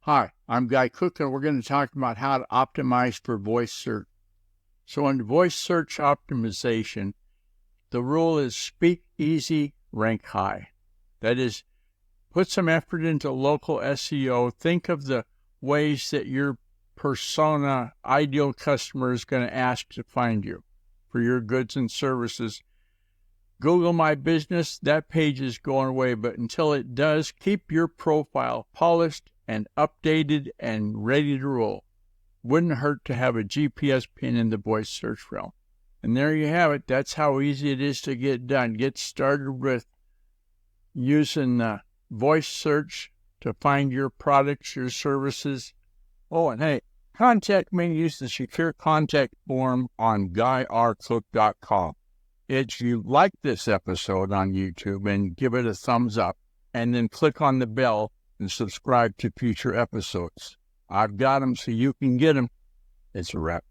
Hi, I'm Guy Cook, and we're going to talk about how to optimize for voice search. So in voice search optimization, the rule is speak easy, rank high. That is, put some effort into local SEO. Think of the ways that your persona, ideal customer, is going to ask to find you for your goods and services. Google My Business, that page is going away, but until it does, keep your profile polished and updated and ready to roll. Wouldn't hurt to have a GPS pin in the voice search realm. And there you have it. That's how easy it is to get done. Get started with using voice search to find your products, your services. Oh, and hey, contact me. Use the secure contact form on GuyRCook.com. If you like this episode on YouTube, and give it a thumbs up, and then click on the bell and subscribe to future episodes. I've got them so you can get them. It's a wrap.